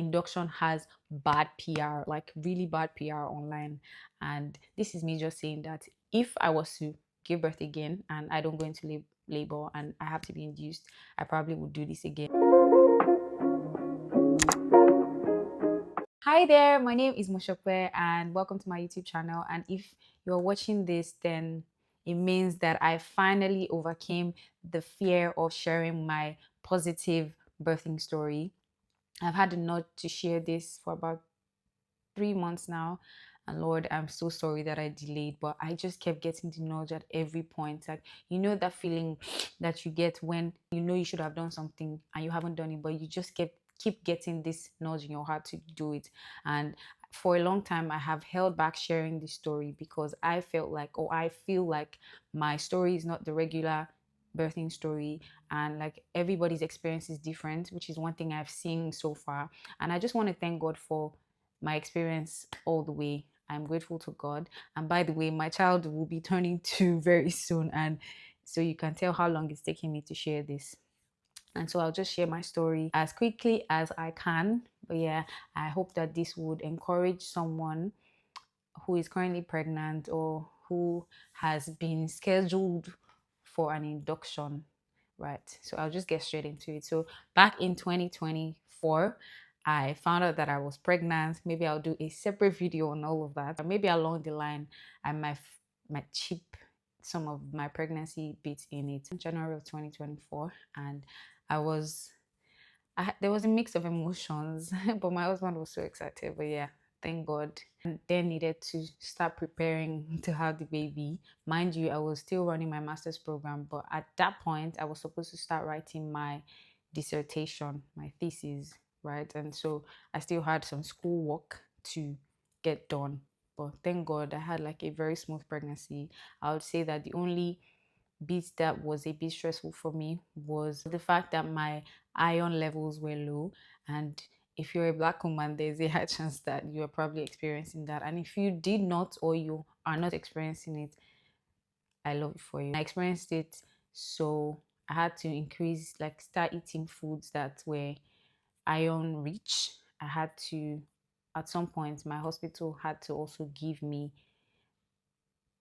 induction has bad PR, like really bad PR online. And this is me just saying that if I was to give birth again and I don't go into labor and I have to be induced, I probably would do this again. Hi there, my name is Moshokwe and welcome to my YouTube channel. And if you're watching this, then it means that I finally overcame the fear of sharing my positive birthing story. I've had a nudge to share this for about 3 months now, and Lord, I'm so sorry that I delayed, but I just kept getting the nudge at every point. Like, you know that feeling that you get when you know you should have done something and you haven't done it, but you just keep getting this nudge in your heart to do it. And for a long time I have held back sharing this story because I felt like, or I feel like, my story is not the regular birthing story, and like everybody's experience is different, which is one thing I've seen so far. And I just want to thank God for my experience all the way. I'm grateful to God. And by the way, my child will be turning 2 very soon, and so you can tell how long it's taking me to share this. And so I'll just share my story as quickly as I can. But yeah, I hope that this would encourage someone who is currently pregnant or who has been scheduled for an induction, right? So I'll just get straight into it. So back in 2024, I found out that I was pregnant. Maybe I'll do a separate video on all of that. Or maybe along the line, I might chip some of my pregnancy bits in it. In January of 2024, and there was a mix of emotions, but my husband was so excited. But yeah, thank God. And then needed to start preparing to have the baby. Mind you, I was still running my master's program, but at that point, I was supposed to start writing my dissertation, my thesis, right? And so I still had some school work to get done. But thank God I had like a very smooth pregnancy. I would say that the only bit that was a bit stressful for me was the fact that my iron levels were low. And if you're a black woman, there's a high chance that you are probably experiencing that. And if you did not, or you are not experiencing it, I love it for you. I experienced it, so I had to start eating foods that were iron rich. I had to, at some point, my hospital had to also give me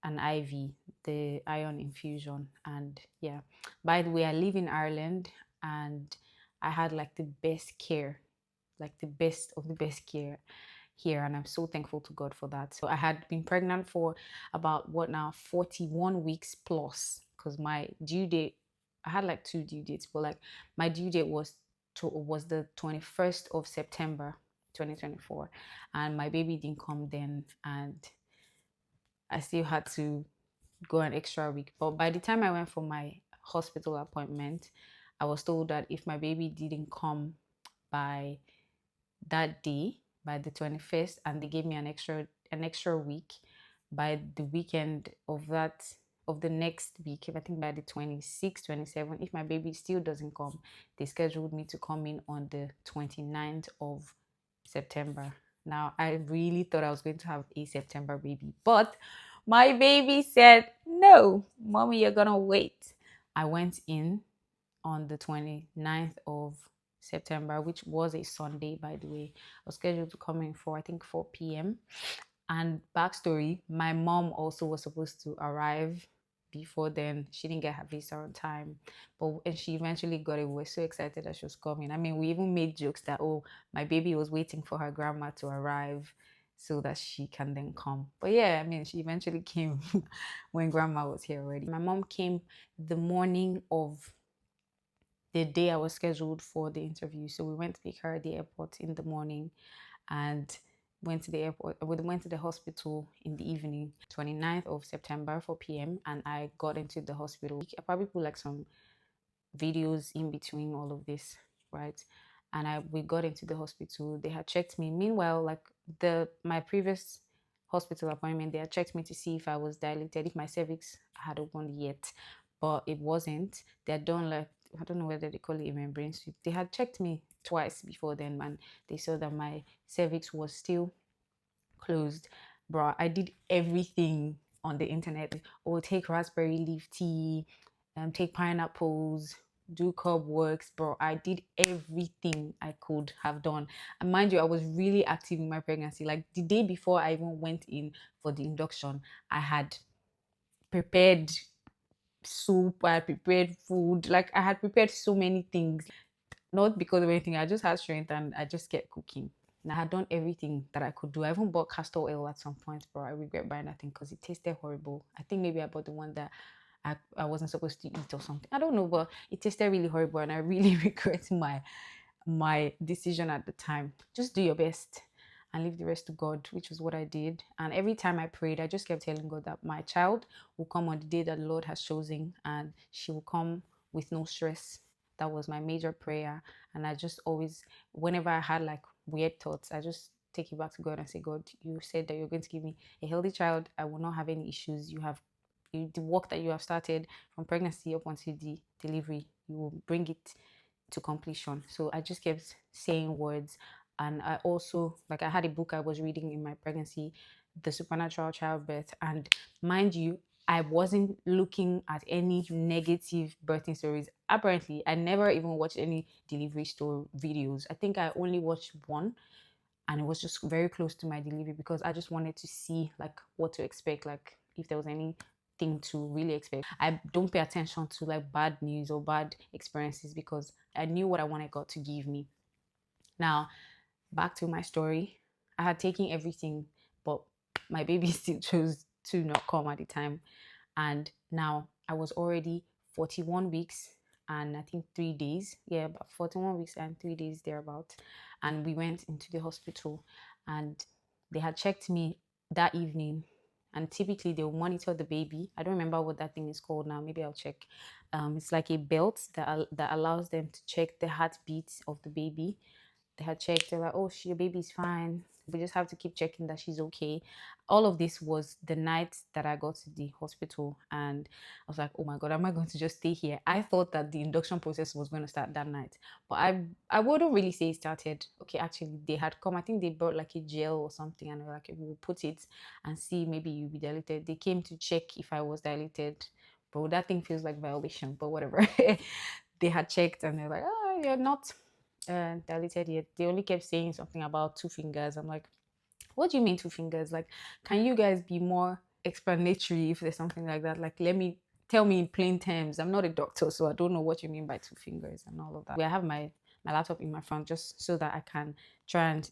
an IV, the iron infusion. And yeah, by the way, I live in Ireland and I had like the best care, like the best of the best care here, and I'm so thankful to God for that. So I had been pregnant for about 41 weeks plus, because my due date, I had like 2 due dates, but like my due date was the 21st of September 2024, and my baby didn't come then, and I still had to go an extra week. But by the time I went for my hospital appointment, I was told that if my baby didn't come by that day, by the 21st, and they gave me an extra week, by the weekend of the next week, I think by the 26th, 27th, if my baby still doesn't come, they scheduled me to come in on the 29th of September. Now, I really thought I was going to have a September baby, but my baby said, no, mommy, you're gonna wait. I went in on the 29th of September, which was a Sunday, by the way. I was scheduled to come in for, I think, 4 p.m. And backstory, my mom also was supposed to arrive before then. She didn't get her visa on time, and she eventually got it. We were so excited that she was coming. I mean, we even made jokes that, oh, my baby was waiting for her grandma to arrive so that she can then come. But yeah, I mean, she eventually came when grandma was here already. My mom came the morning of the day I was scheduled for the interview. So we went to pick her at the airport in the morning and went to the airport. We went to the hospital in the evening, 29th of September, 4 p.m. And I got into the hospital. I probably put like some videos in between all of this, right? And we got into the hospital. They had checked me. Meanwhile, like my previous hospital appointment, they had checked me to see if I was dilated, if my cervix had opened yet, but it wasn't. They had done like, I don't know whether they call it a membrane sweep. They had checked me twice before then, and they saw that my cervix was still closed. Bro, I did everything on the internet. Oh, take raspberry leaf tea, take pineapples, do curb works, bro. I did everything I could have done. And mind you, I was really active in my pregnancy. Like the day before I even went in for the induction, I had prepared soup, I had prepared food, like I had prepared so many things. Not because of anything, I just had strength and I just kept cooking. And I had done everything that I could do. I even bought castor oil at some point, bro. I regret buying that thing because it tasted horrible. I think maybe I bought the one that I wasn't supposed to eat or something. I don't know, but it tasted really horrible and I really regret my decision at the time. Just do your best and leave the rest to God, which was what I did. And every time I prayed, I just kept telling God that my child will come on the day that the Lord has chosen and she will come with no stress. That was my major prayer. And I just always, whenever I had like weird thoughts, I just take it back to God and say, God, you said that you're going to give me a healthy child. I will not have any issues. The work that you have started from pregnancy up until the delivery, you will bring it to completion. So I just kept saying words. And I also, like, I had a book I was reading in my pregnancy, The Supernatural Childbirth. And mind you, I wasn't looking at any negative birthing stories. Apparently, I never even watched any delivery story videos. I think I only watched one, and it was just very close to my delivery because I just wanted to see like what to expect, like if there was anything to really expect. I don't pay attention to like bad news or bad experiences because I knew what I wanted God to give me. Now, back to my story. I had taken everything, but my baby still chose to not come at the time. And now I was already 41 weeks and I think 3 days. Yeah, about 41 weeks and 3 days thereabout. And we went into the hospital and they had checked me that evening. And typically they will monitor the baby. I don't remember what that thing is called now. Maybe I'll check. It's like a belt that allows them to check the heartbeat of the baby. They had checked. They're like, oh, your baby's fine. We just have to keep checking that she's okay. All of this was the night that I got to the hospital. And I was like, oh my God, am I going to just stay here? I thought that the induction process was going to start that night. But I wouldn't really say it started. Okay, actually, they had come. I think they brought like a gel or something. And they were like, we'll put it and see maybe you'll be dilated. They came to check if I was dilated. Bro, that thing feels like violation, but whatever. They had checked and they're like, oh, you're not dilated yet. They only kept saying something about 2 fingers. I'm like, what do you mean 2 fingers? Like, can you guys be more explanatory if there's something like that? Like, tell me in plain terms. I'm not a doctor, so I don't know what you mean by 2 fingers and all of that. I have my laptop in my front just so that I can try and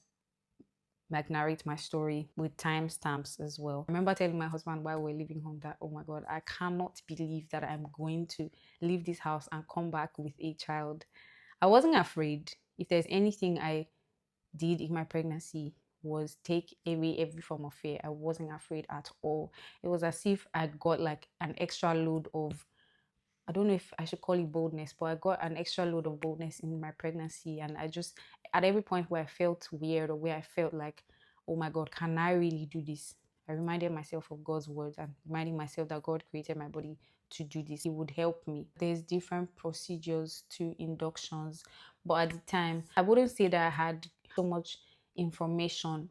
like narrate my story with timestamps as well. I remember telling my husband while we were leaving home that, oh my God, I cannot believe that I'm going to leave this house and come back with a child. I wasn't afraid. If there's anything I did in my pregnancy was take away every form of fear. I wasn't afraid at all. It was as if I got like an extra load of, I don't know if I should call it boldness, but I got an extra load of boldness in my pregnancy. And I just, at every point where I felt weird or where I felt like, oh my God, can I really do this? I reminded myself of God's words and reminding myself that God created my body to do this. It would help me. There's different procedures to inductions, but at the time, I wouldn't say that I had so much information,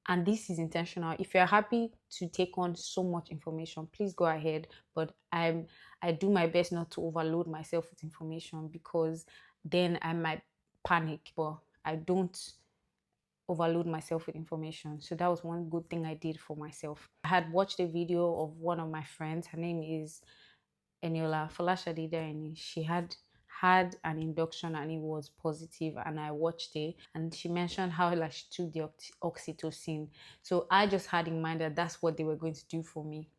and this is intentional. If you're happy to take on so much information, please go ahead, but I do my best not to overload myself with information because then I might panic, but I don't overload myself with information. So that was one good thing I did for myself. I had watched a video of one of my friends. Her name is Eniola Folashade Daini. She had an induction and it was positive, and I watched it and she mentioned how like she took the oxytocin. So I just had in mind that that's what they were going to do for me.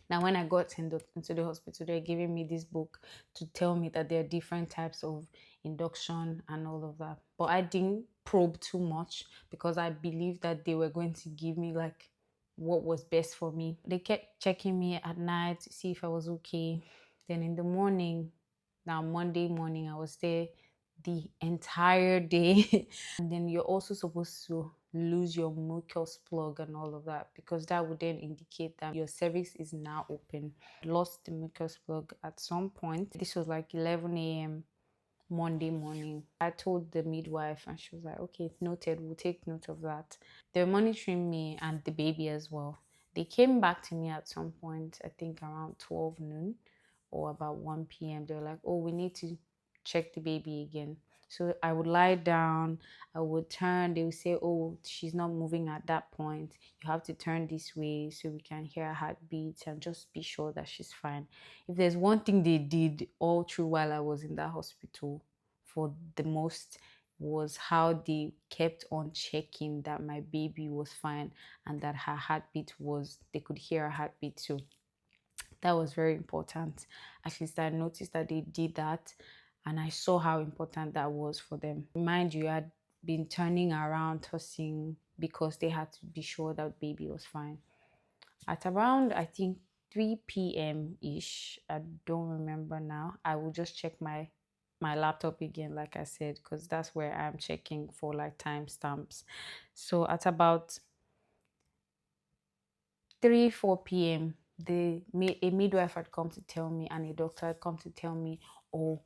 Now when I got into the hospital, they're giving me this book to tell me that there are different types of induction and all of that, but I didn't probe too much because I believed that they were going to give me like what was best for me. They kept checking me at night to see if I was okay. Then in the morning, now Monday morning, I was there the entire day. And then you're also supposed to lose your mucus plug and all of that because that would then indicate that your cervix is now open. I lost the mucus plug at some point. This was like 11 a.m. Monday morning. I told the midwife and she was like, okay, noted, we'll take note of that. They're monitoring me and the baby as well. They came back to me at some point, I think around 12 noon or about 1 p.m. They were like, oh, we need to check the baby again. So I would lie down, I would turn, they would say, oh, she's not moving at that point. You have to turn this way so we can hear her heartbeats and just be sure that she's fine. If there's one thing they did all through while I was in that hospital for the most, was how they kept on checking that my baby was fine and that her heartbeat was, they could hear her heartbeat too. That was very important. At least I noticed that they did that, and I saw how important that was for them. Mind you, I had been turning around, tossing, because they had to be sure that baby was fine. At around, I think, 3 p.m. ish, I don't remember now, I will just check my laptop again, like I said, because that's where I'm checking for like timestamps. So at about 3 4 p.m. A midwife had come to tell me, and a doctor had come to tell me, oh,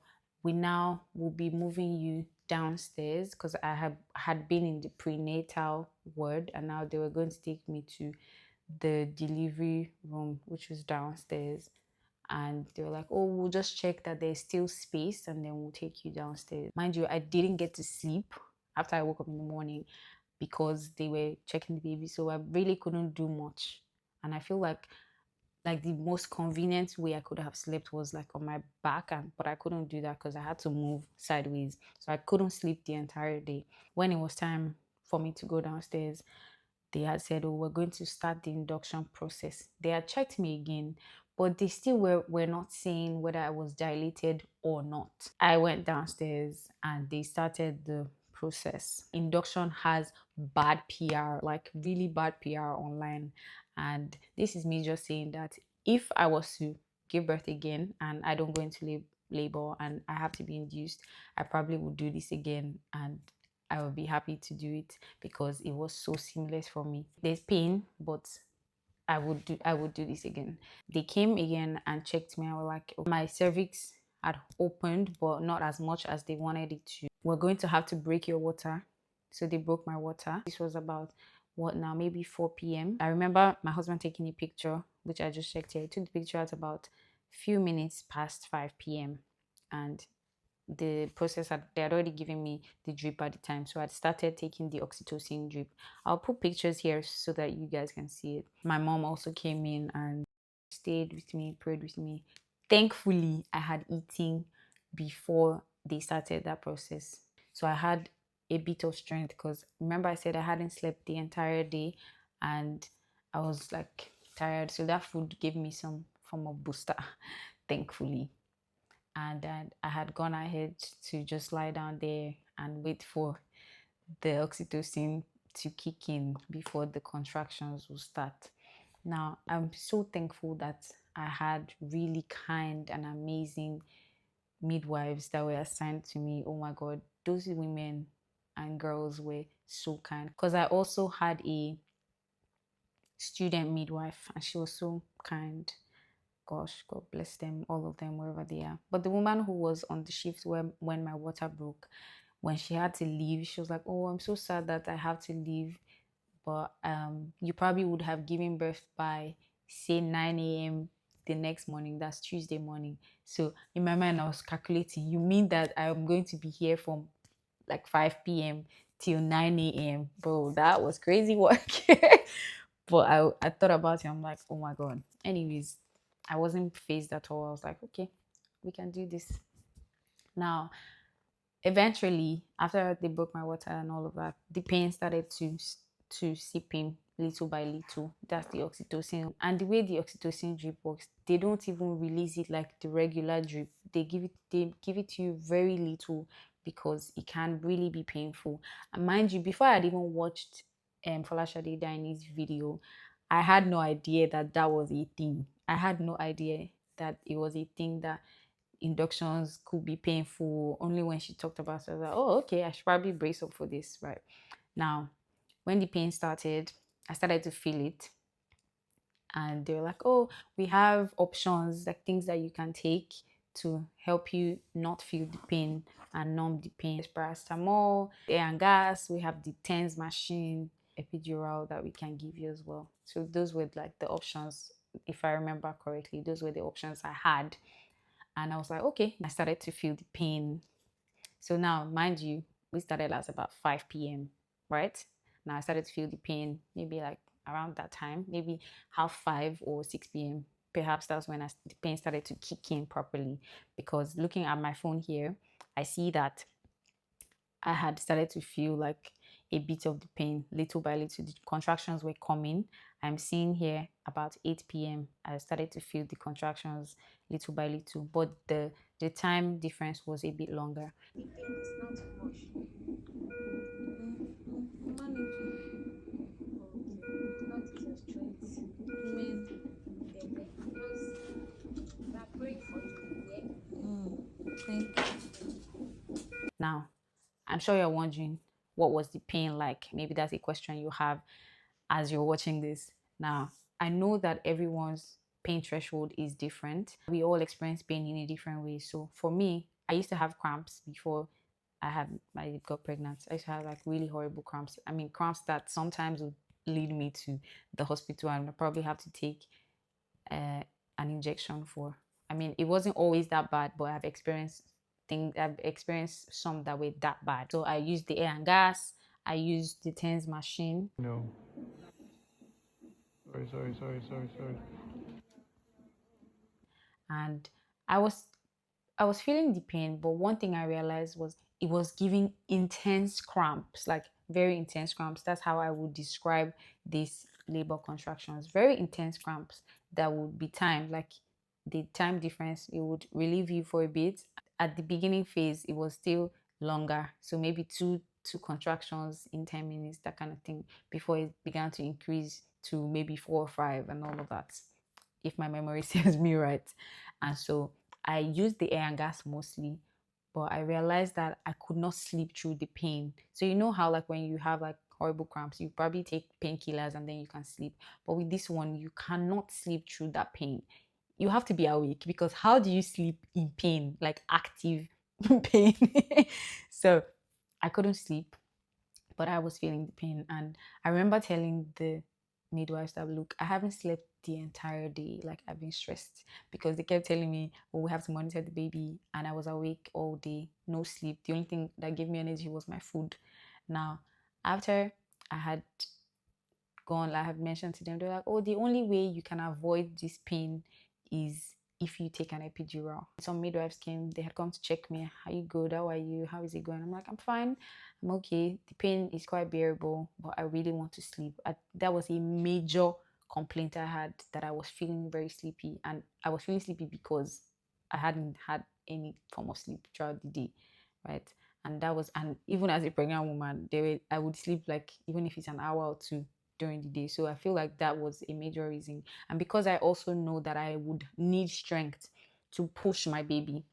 we now will be moving you downstairs, because I had been in the prenatal ward, and now they were going to take me to the delivery room, which was downstairs. And they were like, oh, we'll just check that there's still space and then we'll take you downstairs. Mind you, I didn't get to sleep after I woke up in the morning because they were checking the baby, so I really couldn't do much. And I feel like the most convenient way I could have slept was like on my back, but I couldn't do that because I had to move sideways, so I couldn't sleep the entire day. When it was time for me to go downstairs, they had said, oh, we're going to start the induction process. They had checked me again, but they still were not saying whether I was dilated or not. I went downstairs and they started the process. Induction has bad PR, like really bad PR online. And this is me just saying that if I was to give birth again and I don't go into labor and I have to be induced, I probably would do this again, and I would be happy to do it because it was so seamless for me. There's pain, but I would do this again. They came again and checked me. I was like, my cervix had opened, but not as much as they wanted it to. We're going to have to break your water. So they broke my water. This was about what now, maybe 4 p.m. I remember my husband taking a picture, which I just checked here. He took the picture at about a few minutes past 5 p.m. and the process they had already given me the drip at the time, so I'd started taking the oxytocin drip. I'll put pictures here so that you guys can see it. My mom also came in and stayed with me, prayed with me. Thankfully, I had eaten before they started that process, so I had a bit of strength, because remember I said I hadn't slept the entire day and I was like tired, so that food gave me some form of booster. Thankfully. And then I had gone ahead to just lie down there and wait for the oxytocin to kick in before the contractions will start. Now, I'm so thankful that I had really kind and amazing midwives that were assigned to me. Oh my God, those women and girls were so kind, because I also had a student midwife and she was so kind. Gosh, God bless them, all of them, wherever they are. But the woman who was on the shift when my water broke, when she had to leave, she was like, oh, I'm so sad that I have to leave. But you probably would have given birth by, say, 9 a.m. the next morning. That's Tuesday morning. So in my mind, I was calculating, you mean that I'm going to be here from like 5 p.m. till 9 a.m. Bro, that was crazy work. But I thought about it. I'm like, oh my God. Anyways, I wasn't phased at all. I was like, okay, we can do this. Now, eventually, after they broke my water and all of that, the pain started to seep in little by little. That's the oxytocin. And the way the oxytocin drip works, they don't even release it like the regular drip. They give it to you very little because it can really be painful. And mind you, before I had even watched Folashade Daine's video, I had no idea that that was a thing. I had no idea that it was a thing, that inductions could be painful. Only when she talked about it, I was like, oh, okay, I should probably brace up for this. Right now, when the pain started, I started to feel it. And they were like, oh, we have options, like things that you can take to help you not feel the pain and numb the pain. There's paracetamol, air and gas. We have the TENS machine, epidural that we can give you as well. So those were like the options, if I remember correctly. Those were the options I had. And I was like, okay. I started to feel the pain. So now, mind you, we started at about 5 p.m., right? Now I started to feel the pain maybe like around that time, maybe half 5 or 6 p.m. Perhaps that's when the pain started to kick in properly, because looking at my phone here, I see that I had started to feel like a bit of the pain little by little. The contractions were coming. I'm seeing here about 8 p.m. I started to feel the contractions little by little, but the time difference was a bit longer. The pain is not too much. Managing. Okay. Not your strength. Amen. Just I pray for you. Yeah. Thank you. Now, I'm sure you're wondering, what was the pain like? Maybe that's a question you have as you're watching this. Now, I know that everyone's pain threshold is different. We all experience pain in a different way. So for me, I used to have cramps before I got pregnant. I used to have like really horrible cramps. I mean, cramps that sometimes would lead me to the hospital and I probably have to take an injection for. I mean, it wasn't always that bad, but I've experienced some that were that bad. So I used the air and gas. I used the TENS machine. No. Sorry. And I was I was feeling the pain, but one thing I realized was it was giving intense cramps, like very intense cramps. That's how I would describe these labor contractions. Very intense cramps that would be timed, like the time difference, it would relieve you for a bit. At the beginning phase, it was still longer. So maybe two contractions in 10 minutes, that kind of thing, before it began to increase to maybe 4 or 5 and all of that, if my memory serves me right. And so I used the air and gas mostly, but I realized that I could not sleep through the pain. So you know how like when you have like horrible cramps, you probably take painkillers and then you can sleep. But with this one, you cannot sleep through that pain. You have to be awake, because how do you sleep in pain, like active pain? So I couldn't sleep, but I was feeling the pain. And I remember telling the midwives that, look, I haven't slept the entire day. Like, I've been stressed, because they kept telling me, oh, we have to monitor the baby. And I was awake all day, no sleep. The only thing that gave me energy was my food. Now, after I had gone, like I have mentioned to them, they're like, oh, the only way you can avoid this pain is if you take an epidural. Some midwives came, they had come to check me. Are you good? How are you? How is it going? I'm like, I'm fine. I'm okay. The pain is quite bearable, but I really want to sleep. That was a major complaint I had, that I was feeling very sleepy. And I was feeling sleepy because I hadn't had any form of sleep throughout the day, right? And even as a pregnant woman, I would sleep like, even if it's an hour or two during the day. So I feel like that was a major reason. And because I also know that I would need strength to push my baby,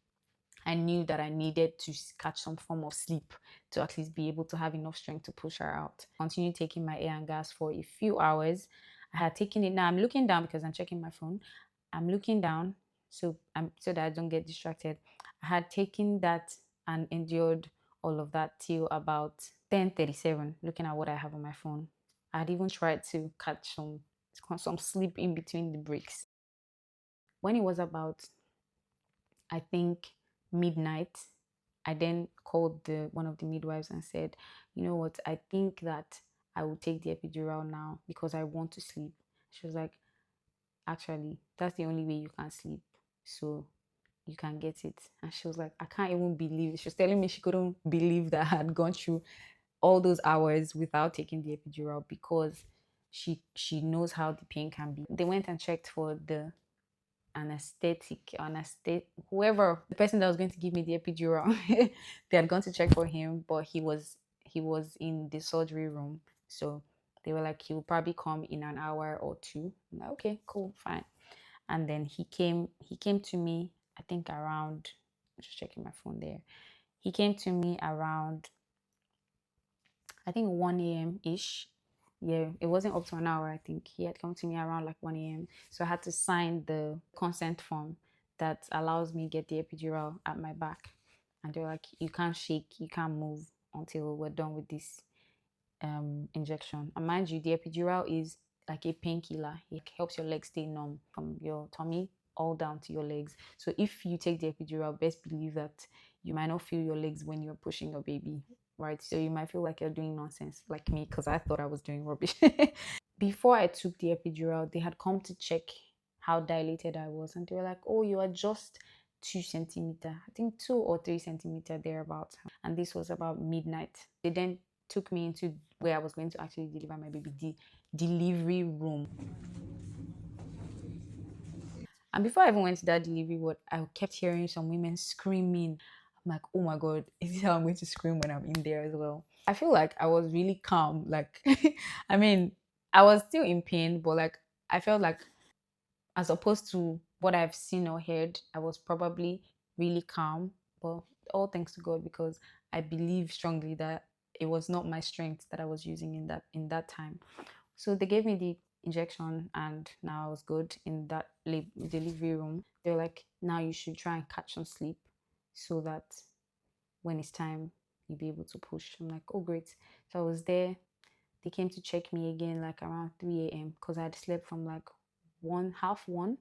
I knew that I needed to catch some form of sleep to at least be able to have enough strength to push her out. Continue taking my air and gas for a few hours. I had taken it. Now I'm looking down because I'm checking my phone. I'm looking down so that I don't get distracted. I had taken that and endured all of that till about 10:37. Looking at what I have on my phone, I'd even tried to catch some sleep in between the breaks. When it was about, I think, midnight, I then called the one of the midwives and said, you know what, I think that I will take the epidural now because I want to sleep. She was like, actually, that's the only way you can sleep. So you can get it. And she was like, I can't even believe it. She was telling me she couldn't believe that I had gone through all those hours without taking the epidural, because she knows how the pain can be. They went and checked for the whoever, the person that was going to give me the epidural. They had gone to check for him, but he was in the surgery room. So they were like, he will probably come in an hour or two. I'm like, okay, cool, fine. And then he came to me, I think around, just checking my phone there. He came to me around, I think, 1 a.m. ish. Yeah, it wasn't up to an hour. I think he had come to me around like 1 a.m. So I had to sign the consent form that allows me get the epidural at my back. And they're like, you can't shake, you can't move until we're done with this injection. And mind you, the epidural is like a painkiller. It helps your legs stay numb from your tummy all down to your legs. So if you take the epidural, best believe that you might not feel your legs when you're pushing your baby, right? So you might feel like you're doing nonsense, like me, because I thought I was doing rubbish. Before I took the epidural, they had come to check how dilated I was, and they were like, "Oh, you are just 2 centimeter, I think 2 or 3 centimeter thereabouts." And this was about midnight. They then took me into where I was going to actually deliver my baby, the delivery room. And before I even went to that delivery ward, I kept hearing some women screaming. I'm like, oh my God, is this how I'm going to scream when I'm in there as well? I feel like I was really calm. Like, I mean, I was still in pain, but like, I felt like, as opposed to what I've seen or heard, I was probably really calm. But all thanks to God, because I believe strongly that it was not my strength that I was using in that time. So they gave me the injection, and now I was good in that delivery room. They're like, now you should try and catch some sleep so that when it's time, you'll be able to push. I'm like, oh, great. So I was there. They came to check me again like around 3 a.m. because I had slept from like half one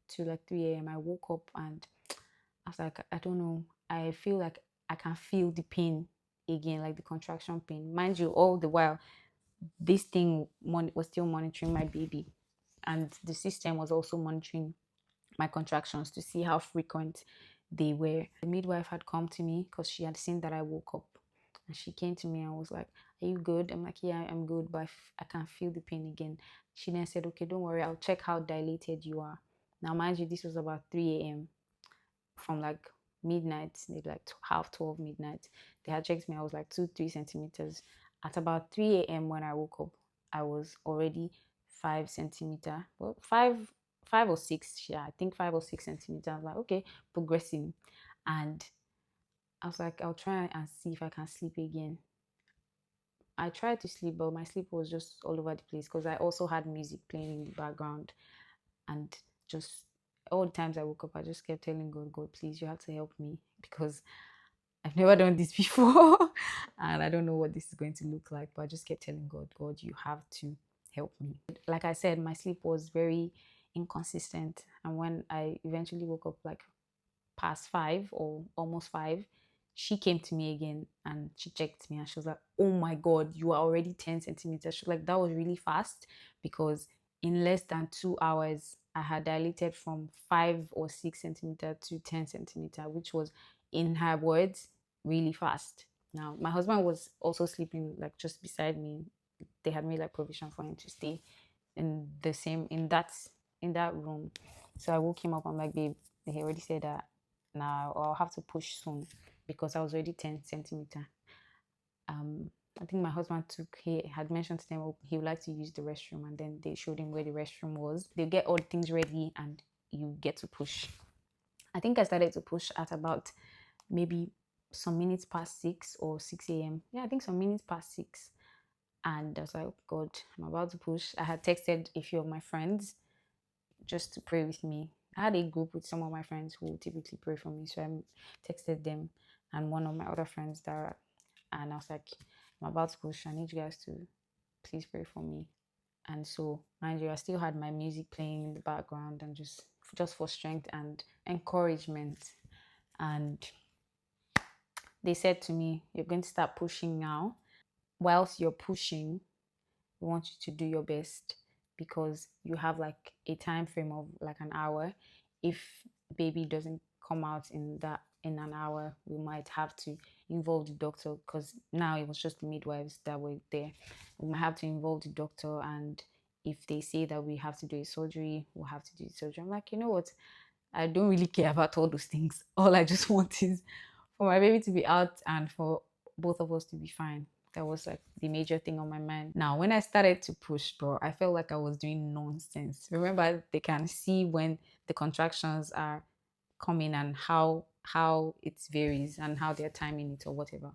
to like 3 a.m. I woke up and I was like, I don't know. I feel like I can feel the pain again, like the contraction pain. Mind you, all the while, this thing was still monitoring my baby, and the system was also monitoring my contractions to see how frequent they were. The midwife had come to me because she had seen that I woke up, and she came to me and was like, are you good? I'm like, yeah, I'm good, but I can feel the pain again. She then said, okay, don't worry, I'll check how dilated you are. Now mind you, this was about 3 a.m. from like midnight, maybe like half 12 midnight. They had checked me. I was like 2-3 centimeters. At about 3 a.m. when I woke up, I was already 5 centimeter. Well, five or six. Yeah, I think 5 or 6 centimeters. I was like, okay, progressing. And I was like, I'll try and see if I can sleep again. I tried to sleep, but my sleep was just all over the place because I also had music playing in the background, and just all the times I woke up, I just kept telling God, God, please, you have to help me because I've never done this before and I don't know what this is going to look like. But I just kept telling God, God, you have to help me. Like I said, my sleep was very inconsistent. And when I eventually woke up like past 5 or almost 5, she came to me again and she checked me and she was like, oh my God, you are already 10 centimeters. She was like, that was really fast because in less than 2 hours, I had dilated from 5 or 6 centimeter to 10 centimeter, which was, in her words, really fast. Now, my husband was also sleeping like just beside me. They had made like provision for him to stay in that room. So I woke him up. I'm like, babe, they already said that now I'll have to push soon because I was already 10 centimeter. I think my husband he had mentioned to them, oh, he would like to use the restroom, and then they showed him where the restroom was. They get all the things ready and you get to push. I think I started to push at about maybe some minutes past 6 or 6 a.m. Yeah, I think some minutes past 6. And I was like, oh God, I'm about to push. I had texted a few of my friends just to pray with me. I had a group with some of my friends who typically pray for me. So I texted them and one of my other friends, Dara, and I was like, I'm about to push. I need you guys to please pray for me. And so, mind you, I still had my music playing in the background and just for strength and encouragement. And they said to me, you're going to start pushing now. Whilst you're pushing, we want you to do your best because you have like a time frame of like an hour. If baby doesn't come out in an hour, we might have to involve the doctor because now it was just the midwives that were there. We might have to involve the doctor, and if they say that we have to do a surgery, we'll have to do the surgery. I'm like, you know what? I don't really care about all those things. All I just want is for my baby to be out and for both of us to be fine. That was like the major thing on my mind. Now, when I started to push, bro, I felt like I was doing nonsense. Remember, they can see when the contractions are coming and how it varies and how they're timing it or whatever.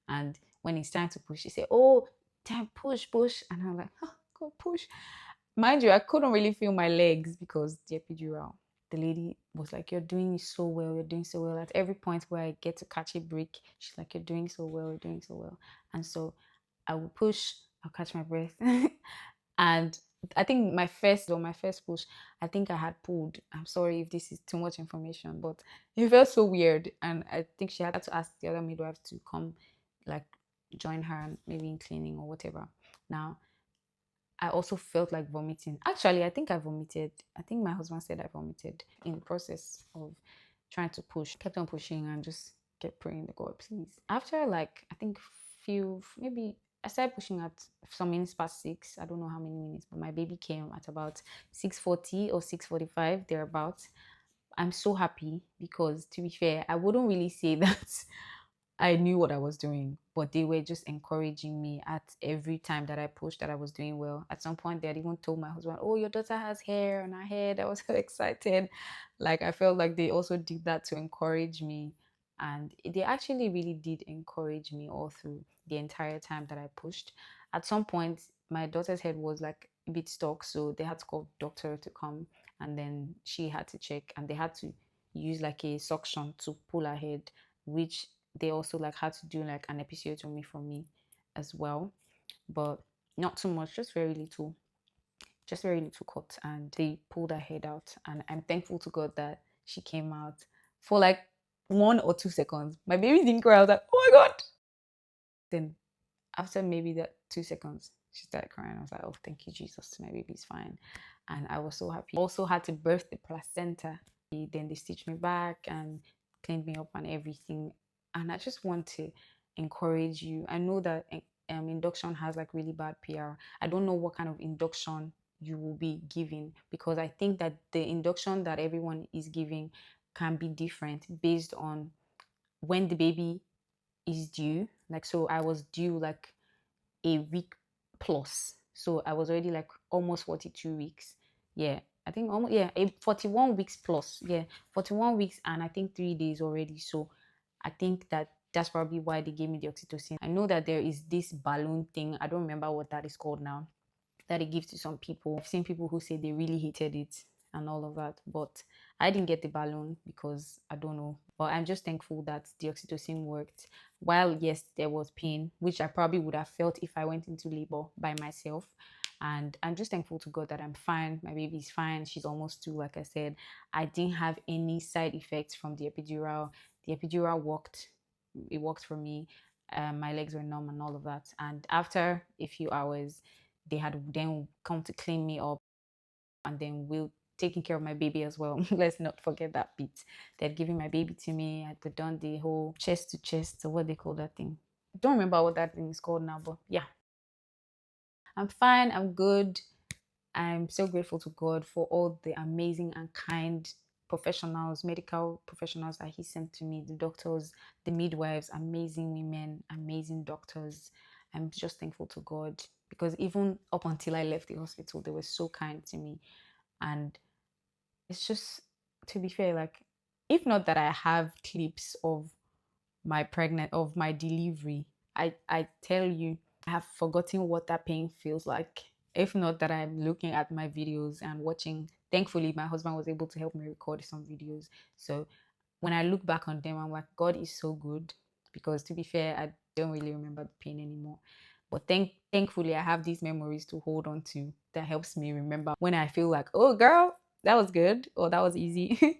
And when it's time to push, they say, "Oh, time push, push," and I'm like, "Oh, go push." Mind you, I couldn't really feel my legs because the epidural. The lady was like, you're doing so well, you're doing so well. At every point where I get to catch a break, she's like, you're doing so well, you're doing so well. And so I will push, I'll catch my breath. And I think my first push, I think I had pulled. I'm sorry if this is too much information, but it felt so weird. And I think she had to ask the other midwife to come, like, join her, maybe in cleaning or whatever. Now, I also felt like vomiting. Actually, I think I vomited. I think my husband said I vomited in the process of trying to push. Kept on pushing and just kept praying to God, please. After, like, I think few, maybe I started pushing at some minutes past 6. I don't know how many minutes, but my baby came at about 6:40 or 6:45 thereabouts. I'm so happy because, to be fair, I wouldn't really say that I knew what I was doing, but they were just encouraging me at every time that I pushed that I was doing well. At some point, they had even told my husband, "Oh, your daughter has hair on her head." I was so excited. Like, I felt like they also did that to encourage me. And they actually really did encourage me all through the entire time that I pushed. At some point, my daughter's head was like a bit stuck, so they had to call doctor to come, and then she had to check, and they had to use like a suction to pull her head, which they also like had to do like an episiotomy for me as well, but not too much, just very little cut, and they pulled her head out. And I'm thankful to God that she came out for like 1 or 2 seconds. My baby didn't cry. I was like, oh my God. Then after maybe that 2 seconds, she started crying. I was like, oh, thank you, Jesus, my baby's fine. And I was so happy. Also had to birth the placenta. Then they stitched me back and cleaned me up and everything. And I just want to encourage you. I know that induction has like really bad PR. I don't know what kind of induction you will be giving, because I think that the induction that everyone is giving can be different based on when the baby is due. Like, so I was due like a week plus. So I was already like almost 42 weeks. Yeah, I think almost, yeah, 41 weeks plus. Yeah, 41 weeks and I think 3 days already. So I think that that's probably why they gave me the oxytocin. I know that there is this balloon thing. I don't remember what that is called now, that it gives to some people. I've seen people who say they really hated it and all of that, but I didn't get the balloon because I don't know. But I'm just thankful that the oxytocin worked. While yes, there was pain, which I probably would have felt if I went into labor by myself. And I'm just thankful to God that I'm fine. My baby's fine. She's almost 2, like I said. I didn't have any side effects from the epidural. The epidural worked. It worked for me. My legs were numb and all of that. And after a few hours, they had then come to clean me up, and then will taking care of my baby as well. Let's not forget that bit. They'd given my baby to me. I'd done the whole chest to chest, or what they call that thing. I don't remember what that thing is called now, but yeah, I'm fine. I'm good. I'm so grateful to God for all the amazing and kind professionals, medical professionals that He sent to me, the doctors, the midwives, amazing women, amazing doctors. I'm just thankful to God, because even up until I left the hospital, they were so kind to me. And it's just, to be fair, like, if not that I have clips of my delivery, I tell you, I have forgotten what that pain feels like. If not that I'm looking at my videos and watching. Thankfully, my husband was able to help me record some videos. So when I look back on them, I'm like, God is so good. Because, to be fair, I don't really remember the pain anymore. But thankfully, I have these memories to hold on to that helps me remember when I feel like, oh girl, that was good, or that was easy. It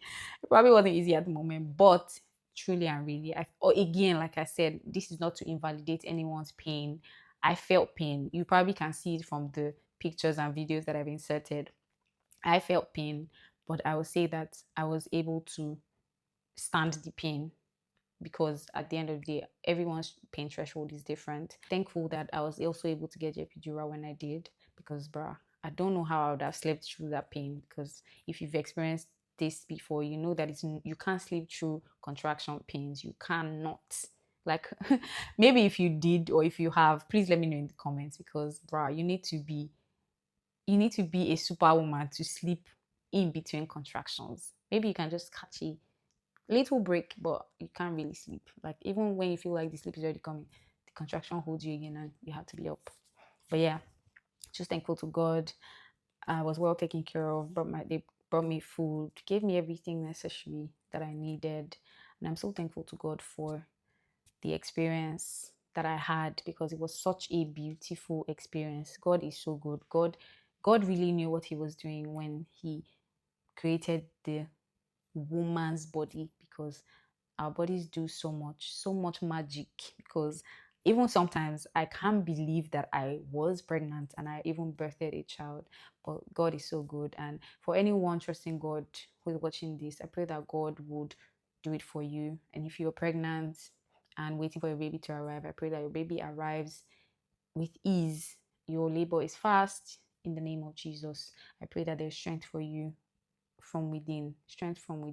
probably wasn't easy at the moment, but truly and really, or again, like I said, this is not to invalidate anyone's pain. I felt pain. You probably can see it from the pictures and videos that I've inserted. I felt pain, but I would say that I was able to stand the pain, because at the end of the day, everyone's pain threshold is different. Thankful that I was also able to get the epidural when I did, because bruh, I don't know how I would have slept through that pain. Because if you've experienced this before, you know that you can't sleep through contraction pains. You cannot. Like, maybe if you did, or if you have, please let me know in the comments, because bruh, you need to be a superwoman to sleep in between contractions. Maybe you can just catch a little break, but you can't really sleep. Like, even when you feel like the sleep is already coming, the contraction holds you again and you have to be up. But yeah, just thankful to God. I was well taken care of. They brought me food, gave me everything necessary that I needed. And I'm so thankful to God for the experience that I had, because it was such a beautiful experience. God is so good. God God really knew what he was doing when he created the woman's body, because our bodies do so much magic. Because even sometimes I can't believe that I was pregnant and I even birthed a child. But God is so good. And for anyone trusting God who is watching this, I pray that God would do it for you. And if you're pregnant and waiting for your baby to arrive, I pray that your baby arrives with ease. Your labor is fast in the name of Jesus. I pray that there's strength for you from within, strength from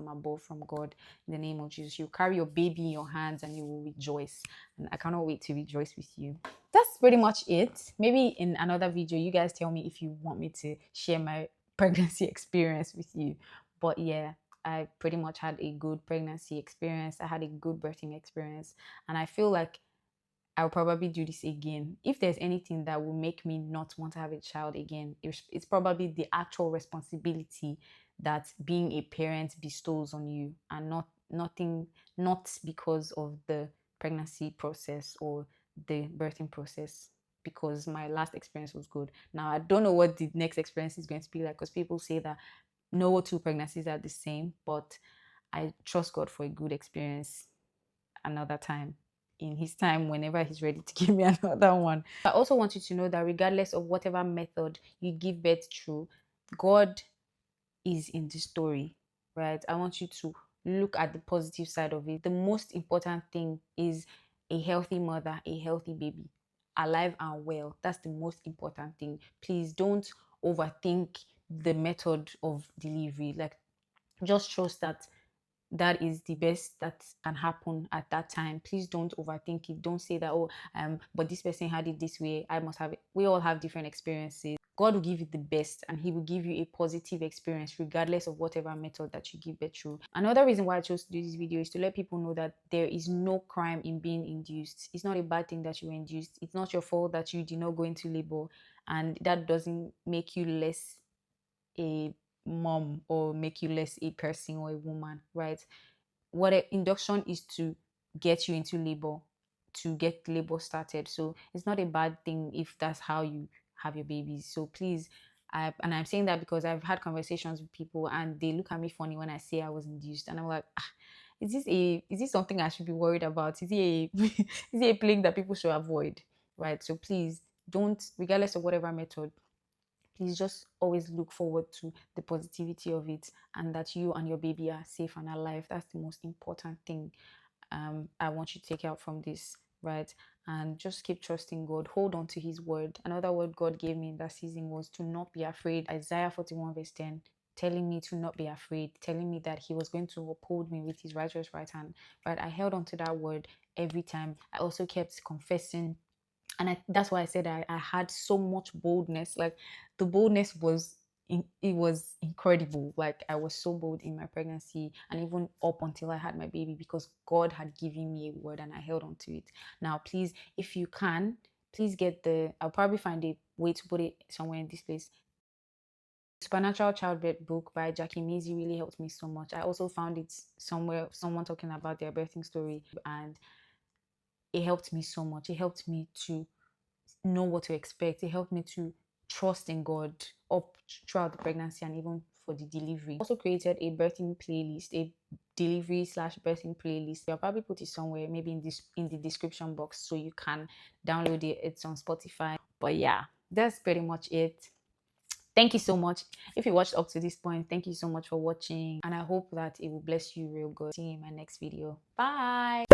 above, from God, in the name of Jesus. You carry your baby in your hands and you will rejoice. And I cannot wait to rejoice with you. That's pretty much it. Maybe in another video, you guys tell me if you want me to share my pregnancy experience with you. But yeah, I pretty much had a good pregnancy experience. I had a good birthing experience. And I feel like I'll probably do this again. If there's anything that will make me not want to have a child again, it's probably the actual responsibility that being a parent bestows on you, and not because of the pregnancy process or the birthing process. Because my last experience was good. Now I don't know what the next experience is going to be like, because people say that no two pregnancies are the same, but I trust God for a good experience another time, in his time, whenever he's ready to give me another one. I also want you to know that regardless of whatever method you give birth through, God is in the story, right? I want you to look at the positive side of it. The most important thing is a healthy mother, a healthy baby, alive and well. That's the most important thing. Please don't overthink the method of delivery. Like, just trust that that is the best that can happen at that time. Please don't overthink it. Don't say that, oh, but this person had it this way, I must have it. We all have different experiences. God will give you the best, and he will give you a positive experience regardless of whatever method that you give birth through. Another reason why I chose to do this video is to let people know that there is no crime in being induced. It's not a bad thing that you were induced. It's not your fault that you did not go into labor, and that doesn't make you less a mom or make you less a person or a woman, right? What induction is to get you into labor, to get labor started. So it's not a bad thing if that's how you have your babies. So please, and I'm saying that because I've had conversations with people and they look at me funny when I say I was induced, and I'm like, is this something I should be worried about? Is it a is it a plague that people should avoid? Right. So please don't, regardless of whatever method, please just always look forward to the positivity of it, and that you and your baby are safe and alive. That's the most important thing I want you to take out from this, right? And just keep trusting God. Hold on to his word. Another word God gave me in that season was to not be afraid. Isaiah 41 verse 10, telling me to not be afraid, telling me that he was going to uphold me with his righteous right hand, right? I held on to that word every time. I also kept confessing, and that's why I said I had so much boldness. Like, the boldness was it was incredible. Like, I was so bold in my pregnancy and even up until I had my baby, because God had given me a word and I held on to it. Now please, if you can, please get I'll probably find a way to put it somewhere in this place. Supernatural Childbirth book by Mize really helped me so much. I also found it somewhere, someone talking about their birthing story, and it helped me so much. It helped me to know what to expect. It helped me to trust in God up throughout the pregnancy and even for the delivery. I also created a birthing playlist, a delivery slash birthing playlist. I'll probably put it somewhere, maybe in the description box, so you can download it. It's on Spotify. But yeah, that's pretty much it. Thank you so much. If you watched up to this point, thank you so much for watching, and I hope that it will bless you real good. See you in my next video. Bye.